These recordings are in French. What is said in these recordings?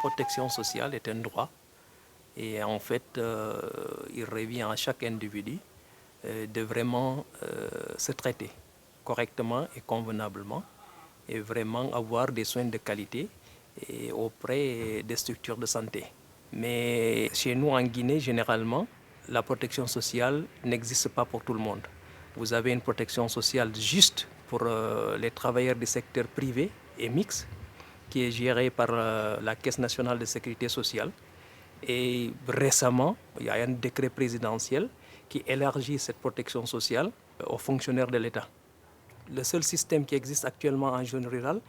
protection sociale est un droit et en fait, il revient à chaque individu de vraiment se traiter correctement et convenablement et vraiment avoir des soins de qualité auprès des structures de santé. Mais chez nous en Guinée, généralement, la protection sociale n'existe pas pour tout le monde. Vous avez une protection sociale juste pour les travailleurs du secteur privé et mixte, qui est gérée par la Caisse nationale de sécurité sociale. Et récemment, il y a un décret présidentiel qui élargit cette protection sociale aux fonctionnaires de l'État. Le seul système qui existe actuellement en zone rurale,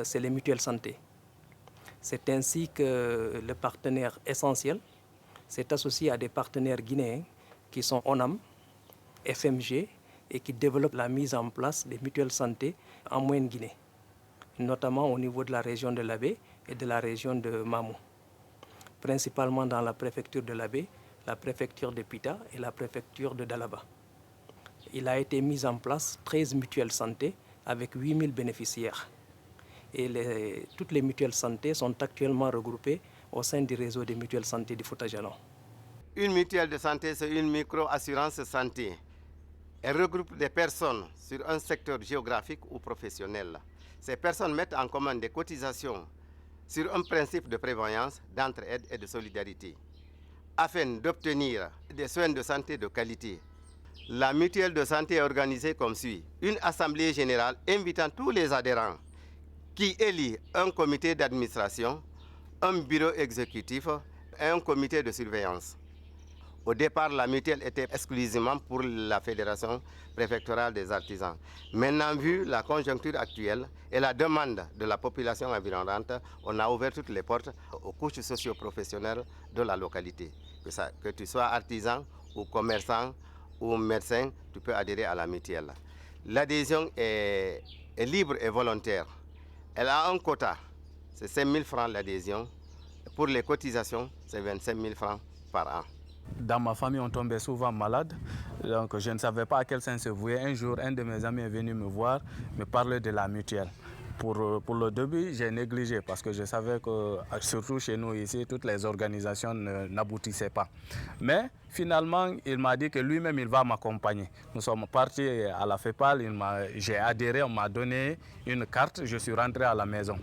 c'est les mutuelles santé. C'est ainsi que le partenaire essentiel s'est associé à des partenaires guinéens qui sont ONAM, FMG et qui développent la mise en place des mutuelles santé en moyenne Guinée, notamment au niveau de la région de l'Abbé et de la région de Mamou, principalement dans la préfecture de l'Abbé, la préfecture de Pita et la préfecture de Dalaba. Il a été mis en place 13 mutuelles santé avec 8000 bénéficiaires. Et toutes les mutuelles santé sont actuellement regroupées au sein du réseau des mutuelles santé du Fouta Djallon. Une mutuelle de santé, c'est une micro-assurance santé. Elle regroupe des personnes sur un secteur géographique ou professionnel. Ces personnes mettent en commun des cotisations sur un principe de prévoyance, d'entraide et de solidarité, afin d'obtenir des soins de santé de qualité. La mutuelle de santé est organisée comme suit. Une assemblée générale invitant tous les adhérents qui élit un comité d'administration, un bureau exécutif et un comité de surveillance. Au départ, la mutuelle était exclusivement pour la Fédération préfectorale des artisans. Maintenant, vu la conjoncture actuelle et la demande de la population environnante, on a ouvert toutes les portes aux couches socio-professionnelles de la localité. Que tu sois artisan ou commerçant ou médecin, tu peux adhérer à la mutuelle. L'adhésion est libre et volontaire. Elle a un quota, c'est 5 000 francs l'adhésion. Pour les cotisations, c'est 25 000 francs par an. Dans ma famille, on tombait souvent malade, donc je ne savais pas à quel sens se vouer. Un jour, un de mes amis est venu me voir, me parler de la mutuelle. Pour le début, j'ai négligé parce que je savais que, surtout chez nous ici, toutes les organisations n'aboutissaient pas. Mais finalement, il m'a dit que lui-même, il va m'accompagner. Nous sommes partis à la FEPAL, j'ai adhéré, on m'a donné une carte, je suis rentré à la maison.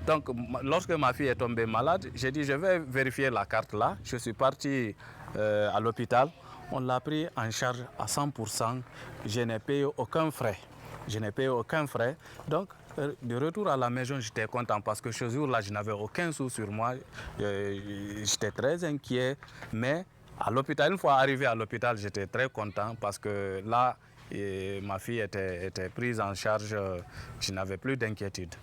Donc, lorsque ma fille est tombée malade, j'ai dit, je vais vérifier la carte là. Je suis parti à l'hôpital, on l'a pris en charge à 100%, je n'ai payé aucun frais. Je n'ai payé aucun frais. Donc, de retour à la maison, j'étais content parce que ce jour-là, je n'avais aucun sou sur moi. J'étais très inquiet. Mais à l'hôpital, une fois arrivé à l'hôpital, j'étais très content parce que là, ma fille était prise en charge. Je n'avais plus d'inquiétude.